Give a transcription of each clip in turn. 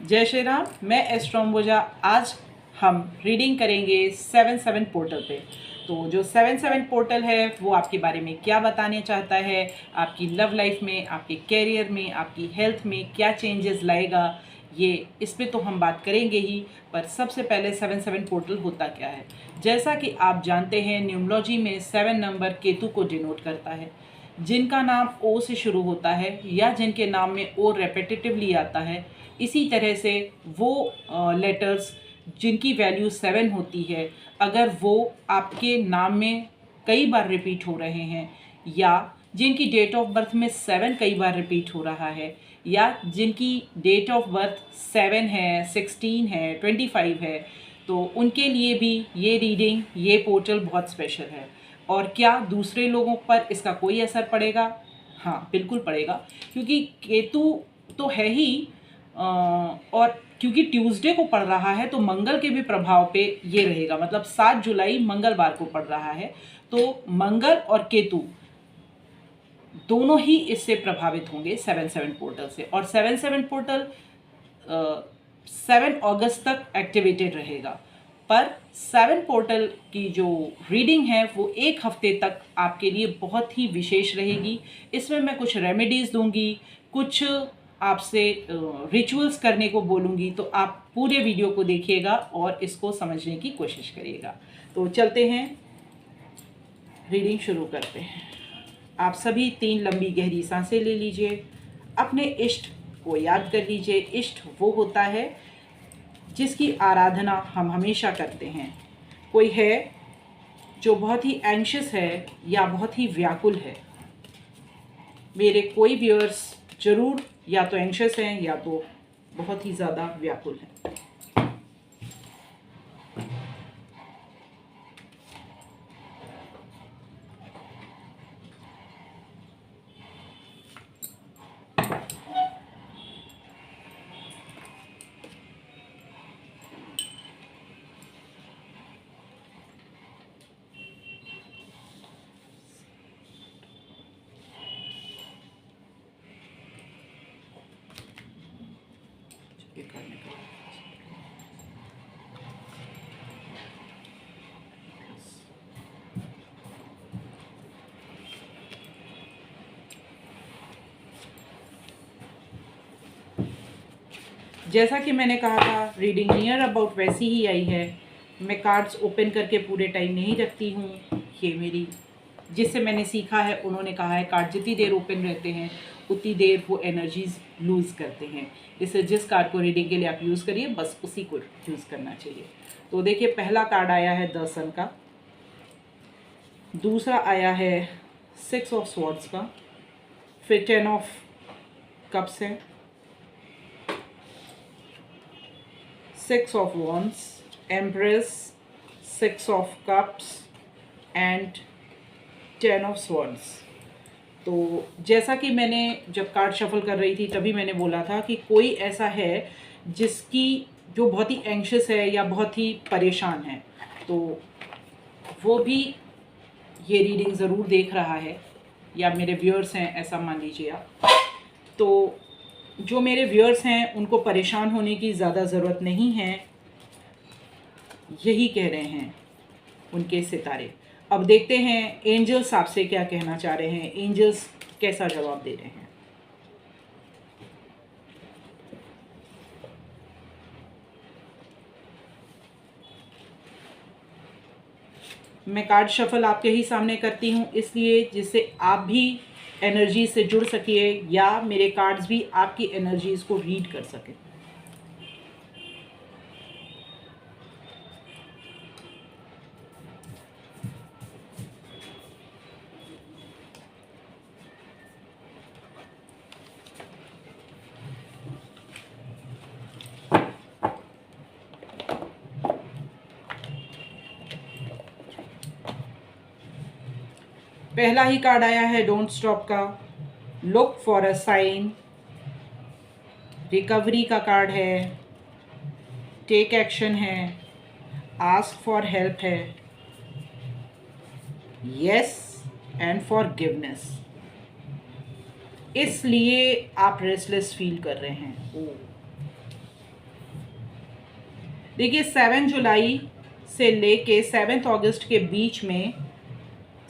जय श्री राम। मैं एस्ट्रोम बोजा। आज हम रीडिंग करेंगे 7/7 पोर्टल पे। तो जो 7/7 पोर्टल है वो आपके बारे में क्या बताने चाहता है, आपकी लव लाइफ में, आपके कैरियर में, आपकी हेल्थ में क्या चेंजेस लाएगा, ये इस पे तो हम बात करेंगे ही। पर सबसे पहले 7/7 पोर्टल होता क्या है। जैसा कि आप जानते हैं, न्यूमरोलॉजी में 7 नंबर केतु को डिनोट करता है। जिनका नाम ओ से शुरू होता है या जिनके नाम में ओ रेपिटेटिवली आता है, इसी तरह से वो लेटर्स जिनकी वैल्यू 7 होती है, अगर वो आपके नाम में कई बार रिपीट हो रहे हैं, या जिनकी डेट ऑफ बर्थ में 7 कई बार रिपीट हो रहा है, या जिनकी डेट ऑफ बर्थ 7 है, 16 है, 25 है, तो उनके लिए भी ये रीडिंग, ये पोर्टल बहुत स्पेशल है। और क्या दूसरे लोगों पर इसका कोई असर पड़ेगा? हाँ, बिल्कुल पड़ेगा, क्योंकि केतु तो है ही, और क्योंकि ट्यूसडे को पड़ रहा है तो मंगल के भी प्रभाव पे ये रहेगा। मतलब 7 जुलाई मंगलवार को पड़ रहा है, तो मंगल और केतु दोनों ही इससे प्रभावित होंगे 7/7 पोर्टल से। और 7/7 पोर्टल 7 अगस्त तक एक्टिवेटेड रहेगा। पर 7 पोर्टल की जो रीडिंग है वो 1 हफ्ते तक आपके लिए बहुत ही विशेष रहेगी। इसमें मैं कुछ रेमेडीज़ दूंगी, कुछ आपसे रिचुअल्स करने को बोलूँगी, तो आप पूरे वीडियो को देखिएगा और इसको समझने की कोशिश करिएगा। तो चलते हैं, रीडिंग शुरू करते हैं। आप सभी 3 लंबी गहरी सांसें ले लीजिए। अपने इष्ट को याद कर लीजिए। इष्ट वो होता है जिसकी आराधना हम हमेशा करते हैं। कोई है जो बहुत ही एंशियस है या बहुत ही व्याकुल है। मेरे कोई व्यूअर्स ज़रूर या तो एंशियस हैं या तो बहुत ही ज़्यादा व्याकुल हैं। जैसा कि मैंने कहा था, रीडिंग नियर अबाउट वैसी ही आई है। मैं कार्ड्स ओपन करके पूरे टाइम नहीं रखती हूँ। ये मेरी जिससे मैंने सीखा है, उन्होंने कहा है कार्ड जितनी देर ओपन रहते हैं उतनी देर वो एनर्जीज लूज़ करते हैं। इससे जिस कार्ड को रीडिंग के लिए आप यूज़ करिए, बस उसी को यूज़ करना चाहिए। तो देखिए, पहला कार्ड आया है 10 सन का, दूसरा आया है 6 ऑफ स्वॉर्ड्स का, फिर 10 ऑफ कप्स है, 6 of wands, empress, 6 of cups and 10 of swords। तो जैसा कि मैंने जब कार्ड शफल कर रही थी तभी मैंने बोला था कि कोई ऐसा है जिसकी जो बहुत ही एंशियस है या बहुत ही परेशान है, तो वो भी ये रीडिंग ज़रूर देख रहा है, या मेरे व्यूअर्स हैं ऐसा मान लीजिए आप। तो जो मेरे व्यूअर्स हैं उनको परेशान होने की ज़्यादा ज़रूरत नहीं है, यही कह रहे हैं उनके सितारे। अब देखते हैं एंजल्स आपसे क्या कहना चाह रहे हैं, एंजल्स कैसा जवाब दे रहे हैं। मैं कार्ड शफल आपके ही सामने करती हूँ, इसलिए जिससे आप भी एनर्जी से जुड़ सकिए या मेरे कार्ड्स भी आपकी एनर्जीज़ को रीड कर सकें। पहला ही कार्ड आया है डोंट स्टॉप का, look for a sign, recovery का कार्ड है, टेक एक्शन है, आस्क फॉर हेल्प है, यस एंड फॉरगिवनेस। इसलिए आप रेस्टलेस फील कर रहे हैं। देखिए 7 जुलाई से लेके 7 अगस्त के बीच में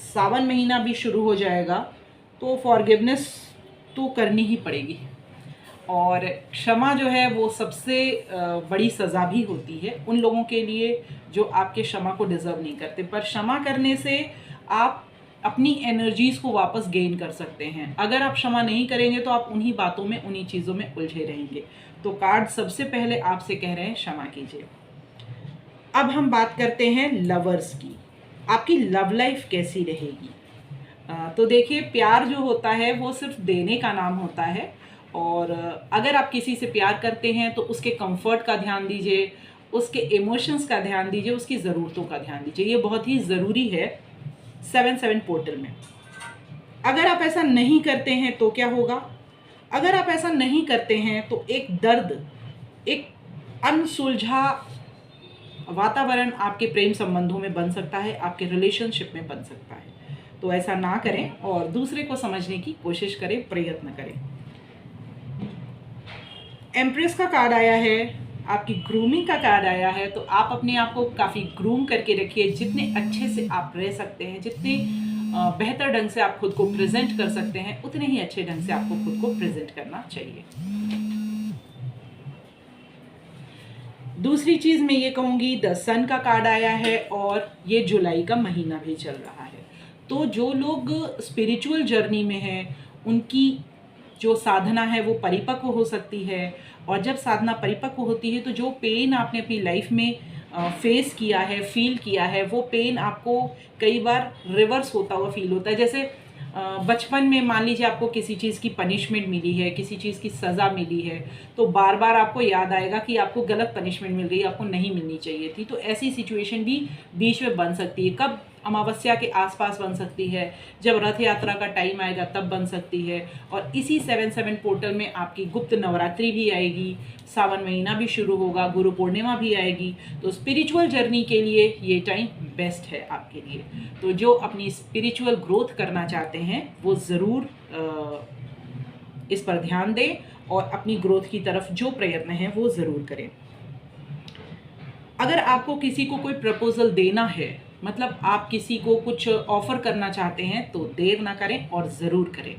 सावन महीना भी शुरू हो जाएगा, तो फॉरगिवनेस तो करनी ही पड़ेगी। और क्षमा जो है वो सबसे बड़ी सज़ा भी होती है उन लोगों के लिए जो आपके क्षमा को डिज़र्व नहीं करते। पर क्षमा करने से आप अपनी एनर्जीज़ को वापस गेन कर सकते हैं। अगर आप क्षमा नहीं करेंगे तो आप उन्हीं बातों में, उन्हीं चीज़ों में उलझे रहेंगे। तो कार्ड सबसे पहले आपसे कह रहे हैं क्षमा कीजिए। अब हम बात करते हैं लवर्स की। आपकी लव लाइफ कैसी रहेगी? तो देखिए, प्यार जो होता है वो सिर्फ देने का नाम होता है। और अगर आप किसी से प्यार करते हैं तो उसके कंफर्ट का ध्यान दीजिए, उसके इमोशंस का ध्यान दीजिए, उसकी ज़रूरतों का ध्यान दीजिए। ये बहुत ही ज़रूरी है 7/7 पोर्टल में। अगर आप ऐसा नहीं करते हैं तो क्या होगा? अगर आप ऐसा नहीं करते हैं तो एक दर्द, एक अनसुलझा वातावरण आपके प्रेम संबंधों में बन सकता है, आपके रिलेशनशिप में बन सकता है। तो ऐसा ना करें और दूसरे को समझने की कोशिश करें, प्रयत्न करें। एम्प्रेस का कार्ड आया है, आपकी ग्रूमिंग का कार्ड आया है। तो आप अपने आप को काफ़ी ग्रूम करके रखिए। जितने अच्छे से आप रह सकते हैं, जितने बेहतर ढंग से आप खुद को प्रेजेंट कर सकते हैं, उतने ही अच्छे ढंग से आपको खुद को प्रेजेंट करना चाहिए। दूसरी चीज़ मैं ये कहूँगी, द सन का कार्ड आया है और ये जुलाई का महीना भी चल रहा है। तो जो लोग स्पिरिचुअल जर्नी में हैं, उनकी जो साधना है वो परिपक्व हो सकती है। और जब साधना परिपक्व होती है तो जो पेन आपने अपनी लाइफ में फेस किया है, फील किया है, वो पेन आपको कई बार रिवर्स होता हुआ फील होता है। जैसे बचपन में मान लीजिए आपको किसी चीज़ की पनिशमेंट मिली है, किसी चीज़ की सज़ा मिली है, तो बार बार आपको याद आएगा कि आपको गलत पनिशमेंट मिल गई, आपको नहीं मिलनी चाहिए थी। तो ऐसी सिचुएशन भी बीच में बन सकती है। कब? अमावस्या के आसपास बन सकती है, जब रथ यात्रा का टाइम आएगा तब बन सकती है। और इसी 7/7 पोर्टल में आपकी गुप्त नवरात्रि भी आएगी, सावन महीना भी शुरू होगा, गुरु पूर्णिमा भी आएगी। तो स्पिरिचुअल जर्नी के लिए ये टाइम बेस्ट है आपके लिए। तो जो अपनी स्पिरिचुअल ग्रोथ करना चाहते हैं वो ज़रूर इस पर ध्यान दें और अपनी ग्रोथ की तरफ जो प्रयत्न है वो ज़रूर करें। अगर आपको किसी को कोई प्रपोजल देना है, मतलब आप किसी को कुछ ऑफ़र करना चाहते हैं, तो देर ना करें और ज़रूर करें।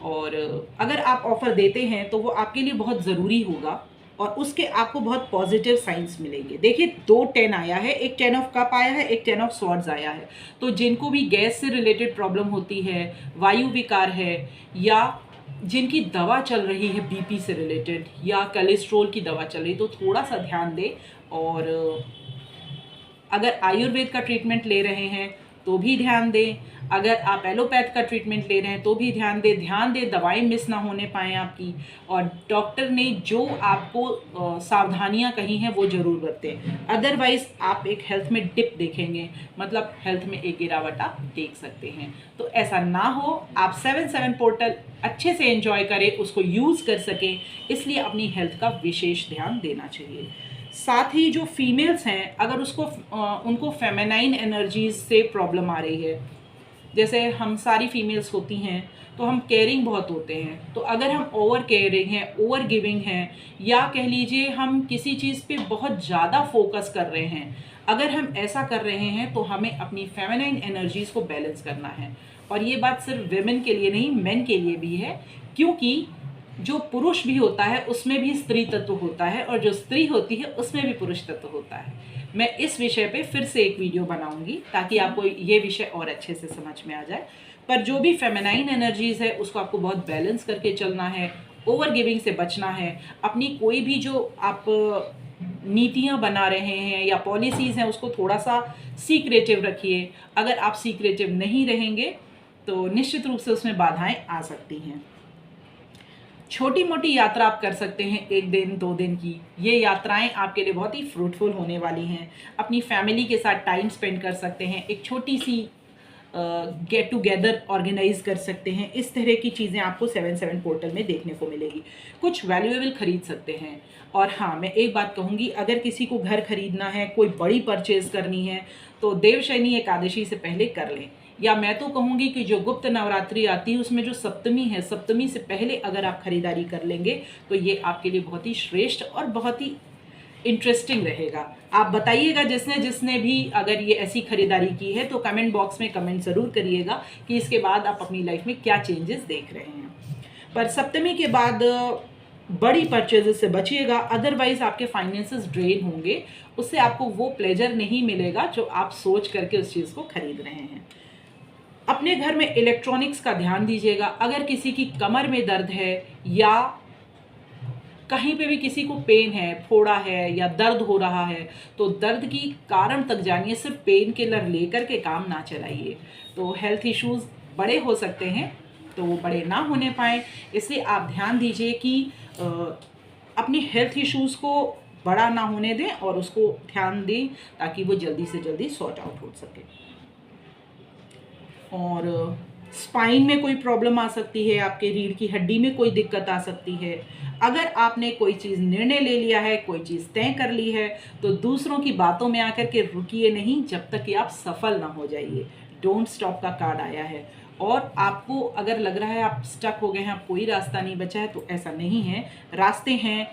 और अगर आप ऑफ़र देते हैं तो वो आपके लिए बहुत ज़रूरी होगा और उसके आपको बहुत पॉजिटिव साइंस मिलेंगे। देखिए 2 10 आया है, एक 10 ऑफ कप आया है, एक 10 ऑफ स्वॉर्ड्स आया है। तो जिनको भी गैस से रिलेटेड प्रॉब्लम होती है, वायु विकार है, या जिनकी दवा चल रही है बीपी से रिलेटेड या कोलेस्ट्रॉल की दवा चल रही है, तो थोड़ा सा ध्यान दें। और अगर आयुर्वेद का ट्रीटमेंट ले रहे हैं तो भी ध्यान दें। अगर आप एलोपैथ का ट्रीटमेंट ले रहे हैं तो भी ध्यान दें, दवाएं मिस ना होने पाएँ आपकी। और डॉक्टर ने जो आपको सावधानियां कही हैं वो ज़रूर बरतें। अदरवाइज़ आप एक हेल्थ में डिप देखेंगे, मतलब हेल्थ में एक गिरावट आप देख सकते हैं। तो ऐसा ना हो, आप 7/7 पोर्टल अच्छे से एंजॉय करें, उसको यूज़ कर सकें, इसलिए अपनी हेल्थ का विशेष ध्यान देना चाहिए। साथ ही जो फीमेल्स हैं, अगर उनको फेमिनाइन एनर्जीज से प्रॉब्लम आ रही है, जैसे हम सारी फीमेल्स होती हैं तो हम केयरिंग बहुत होते हैं। तो अगर हम ओवर केयरिंग हैं, ओवर गिविंग हैं, या कह लीजिए हम किसी चीज़ पे बहुत ज़्यादा फोकस कर रहे हैं, अगर हम ऐसा कर रहे हैं तो हमें अपनी फेमिनाइन एनर्जीज़ को बैलेंस करना है। और ये बात सिर्फ वेमेन के लिए नहीं, मेन के लिए भी है, क्योंकि जो पुरुष भी होता है उसमें भी स्त्री तत्व होता है और जो स्त्री होती है उसमें भी पुरुष तत्व होता है। मैं इस विषय पे फिर से एक वीडियो बनाऊंगी ताकि आपको ये विषय और अच्छे से समझ में आ जाए। पर जो भी फेमिनाइन एनर्जीज है उसको आपको बहुत बैलेंस करके चलना है, ओवर गिविंग से बचना है। अपनी कोई भी जो आप नीतियाँ बना रहे हैं या पॉलिसीज़ हैं उसको थोड़ा सा सीक्रेटिव रखिए। अगर आप सीक्रेटिव नहीं रहेंगे तो निश्चित रूप से उसमें बाधाएं आ सकती हैं। छोटी मोटी यात्रा आप कर सकते हैं, 1 दिन 2 दिन की। ये यात्राएं आपके लिए बहुत ही फ्रूटफुल होने वाली हैं। अपनी फैमिली के साथ टाइम स्पेंड कर सकते हैं, एक छोटी सी गेट टुगेदर ऑर्गेनाइज कर सकते हैं। इस तरह की चीज़ें आपको 7/7 पोर्टल में देखने को मिलेगी। कुछ वैल्यूएबल खरीद सकते हैं। और हाँ, मैं एक बात कहूँगी, अगर किसी को घर खरीदना है, कोई बड़ी परचेज़ करनी है, तो देवशयनी एकादशी से पहले कर लें। या मैं तो कहूँगी कि जो गुप्त नवरात्रि आती है उसमें जो सप्तमी है, सप्तमी से पहले अगर आप खरीदारी कर लेंगे तो ये आपके लिए बहुत ही श्रेष्ठ और बहुत ही इंटरेस्टिंग रहेगा। आप बताइएगा जिसने जिसने भी अगर ये ऐसी खरीदारी की है तो कमेंट बॉक्स में कमेंट ज़रूर करिएगा कि इसके बाद आप अपनी लाइफ में क्या चेंजेस देख रहे हैं। पर सप्तमी के बाद बड़ी परचेजेस से बचिएगा, अदरवाइज आपके फाइनेंसेस ड्रेन होंगे, उससे आपको वो प्लेजर नहीं मिलेगा जो आप सोच करके उस चीज़ को खरीद रहे हैं। अपने घर में इलेक्ट्रॉनिक्स का ध्यान दीजिएगा। अगर किसी की कमर में दर्द है या कहीं पे भी किसी को पेन है, फोड़ा है या दर्द हो रहा है, तो दर्द की कारण तक जानिए, सिर्फ पेन किलर लेकर के काम ना चलाइए। तो हेल्थ इश्यूज बड़े हो सकते हैं, तो वो बड़े ना होने पाए, इसलिए आप ध्यान दीजिए कि अपनी हेल्थ इश्यूज को बड़ा ना होने दें और उसको ध्यान दें ताकि वो जल्दी से जल्दी सॉर्ट आउट हो सके। और स्पाइन में कोई प्रॉब्लम आ सकती है, आपके रीढ़ की हड्डी में कोई दिक्कत आ सकती है। अगर आपने कोई चीज़ निर्णय ले लिया है, कोई चीज़ तय कर ली है, तो दूसरों की बातों में आकर के रुकिए नहीं जब तक कि आप सफल ना हो जाइए। डोंट स्टॉप का कार्ड आया है। और आपको अगर लग रहा है आप स्टक हो गए हैं, आप कोई रास्ता नहीं बचा है, तो ऐसा नहीं है, रास्ते हैं।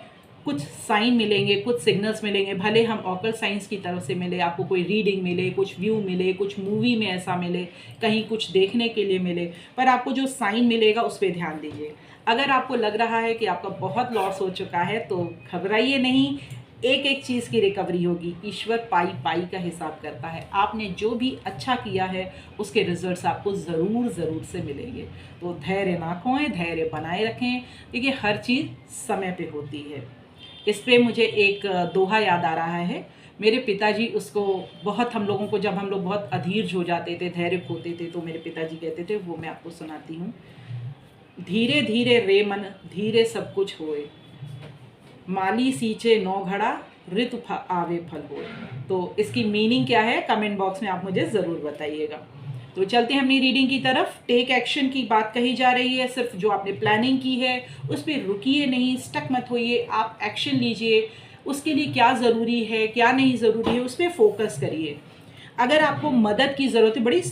कुछ साइन मिलेंगे, कुछ सिग्नल्स मिलेंगे, भले हम ऑकल्ट साइंस की तरफ से मिले, आपको कोई रीडिंग मिले, कुछ व्यू मिले, कुछ मूवी में ऐसा मिले, कहीं कुछ देखने के लिए मिले, पर आपको जो साइन मिलेगा उस पर ध्यान दीजिए। अगर आपको लग रहा है कि आपका बहुत लॉस हो चुका है तो घबराइए नहीं, एक एक चीज़ की रिकवरी होगी। ईश्वर पाई पाई का हिसाब करता है। आपने जो भी अच्छा किया है उसके रिजल्ट्स आपको ज़रूर से मिलेंगे। तो धैर्य ना खोएं, धैर्य बनाए रखें। देखिए, हर चीज़ समय पे होती है। इस पे मुझे एक दोहा याद आ रहा है। मेरे पिताजी उसको बहुत, हम लोगों को जब हम लोग बहुत अधीर हो जाते थे, धैर्य खोते थे, तो मेरे पिताजी कहते थे, वो मैं आपको सुनाती हूँ। धीरे धीरे रे मन, धीरे सब कुछ होए, माली सींचे नौ घड़ा, ऋतु आवे फल होए। तो इसकी मीनिंग क्या है, कमेंट बॉक्स में आप मुझे ज़रूर बताइएगा। तो चलते हैं अपनी रीडिंग की तरफ। टेक एक्शन की बात कही जा रही है। सिर्फ जो आपने प्लानिंग की है उस पर रुकिए नहीं, स्टक मत होइए, आप एक्शन लीजिए। उसके लिए क्या ज़रूरी है, क्या नहीं ज़रूरी है, उस पर फोकस करिए। अगर आपको मदद की ज़रूरत है, बड़ी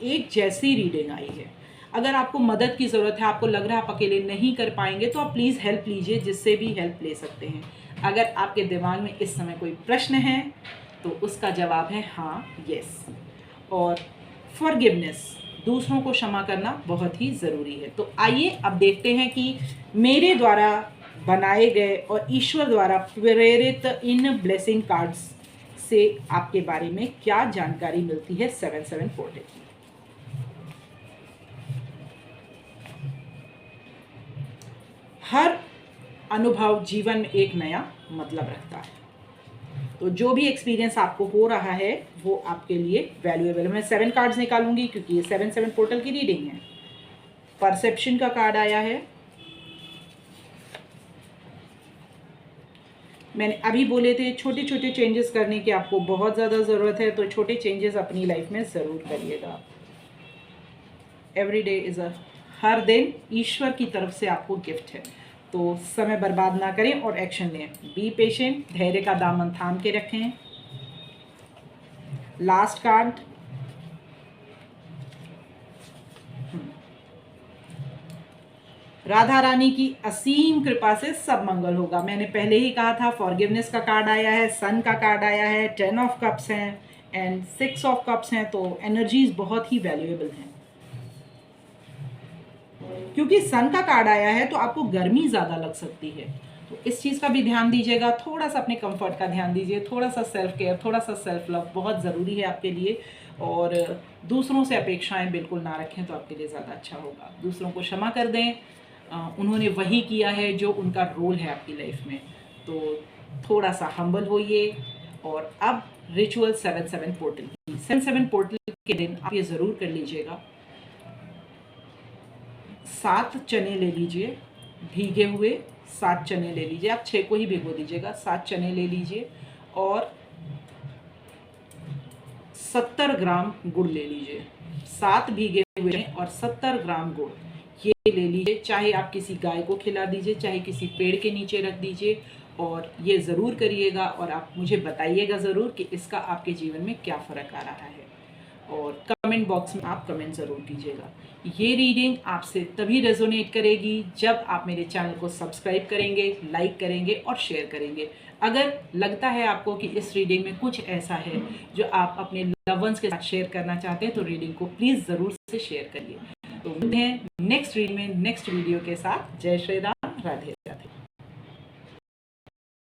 एक जैसी रीडिंग आई है, अगर आपको मदद की ज़रूरत है, आपको लग रहा है आप अकेले नहीं कर पाएंगे, तो आप प्लीज़ हेल्प लीजिए, जिससे भी हेल्प ले सकते हैं। अगर आपके दिमाग में इस समय कोई प्रश्न है तो उसका जवाब है हाँ, यस। और फॉरगिवनेस, दूसरों को क्षमा करना बहुत ही ज़रूरी है। तो आइए अब देखते हैं कि मेरे द्वारा बनाए गए और ईश्वर द्वारा प्रेरित इन ब्लेसिंग कार्ड्स से आपके बारे में क्या जानकारी मिलती है 7/7 पोर्टल की। हर अनुभव जीवन में एक नया मतलब रखता है। तो जो भी एक्सपीरियंस आपको हो रहा है वो आपके लिए वैल्यूएबल है। मैं 7 कार्ड्स निकालूंगी क्योंकि ये 7/7 पोर्टल की रीडिंग है। परसेप्शन का कार्ड आया है। मैंने अभी बोले थे छोटे छोटे चेंजेस करने की आपको बहुत ज़्यादा ज़रूरत है, तो छोटे चेंजेस अपनी लाइफ में ज़रूर करिएगा। एवरी डे इज़ हर दिन ईश्वर की तरफ से आपको गिफ्ट है, तो समय बर्बाद ना करें और एक्शन लें। बी पेशेंट, धैर्य का दामन थाम के रखें। लास्ट कार्ड, राधा रानी की असीम कृपा से सब मंगल होगा। मैंने पहले ही कहा था, फॉरगिवनेस का कार्ड आया है, सन का कार्ड आया है, 10 ऑफ कप्स हैं एंड 6 ऑफ कप्स हैं। तो एनर्जीज बहुत ही वैल्यूएबल हैं। क्योंकि सन का कार्ड आया है तो आपको गर्मी ज़्यादा लग सकती है, तो इस चीज़ का भी ध्यान दीजिएगा। थोड़ा सा अपने कंफर्ट का ध्यान दीजिए, थोड़ा सा सेल्फ केयर, थोड़ा सा सेल्फ लव बहुत ज़रूरी है आपके लिए। और दूसरों से अपेक्षाएं बिल्कुल ना रखें, तो आपके लिए ज़्यादा अच्छा होगा। दूसरों को क्षमा कर दें, उन्होंने वही किया है जो उनका रोल है आपकी लाइफ में। तो थोड़ा सा हम्बल होइए। और अब रिचुअल 7/7 पोर्टल की 7/7 पोर्टल के दिन आप ये ज़रूर कर लीजिएगा। 7 चने ले लीजिए, भीगे हुए 7 चने ले लीजिए। आप 6 को ही भिगो दीजिएगा। 7 चने ले लीजिए और 70 ग्राम गुड़ ले लीजिए। 7 भीगे हुए और 70 ग्राम गुड़ ये ले लीजिए। चाहे आप किसी गाय को खिला दीजिए, चाहे किसी पेड़ के नीचे रख दीजिए। और ये ज़रूर करिएगा और आप मुझे बताइएगा ज़रूर कि इसका आपके जीवन में क्या फ़र्क आ रहा है। और कमेंट बॉक्स में आप कमेंट ज़रूर कीजिएगा। ये रीडिंग आपसे तभी रेजोनेट करेगी जब आप मेरे चैनल को सब्सक्राइब करेंगे, लाइक करेंगे और शेयर करेंगे। अगर लगता है आपको कि इस रीडिंग में कुछ ऐसा है जो आप अपने लव वंस के साथ शेयर करना चाहते हैं तो रीडिंग को प्लीज़ ज़रूर से शेयर करिए। तो मिलते हैं नेक्स्ट रीडिंग में नेक्स्ट वीडियो के साथ। जय श्री राम, राधे।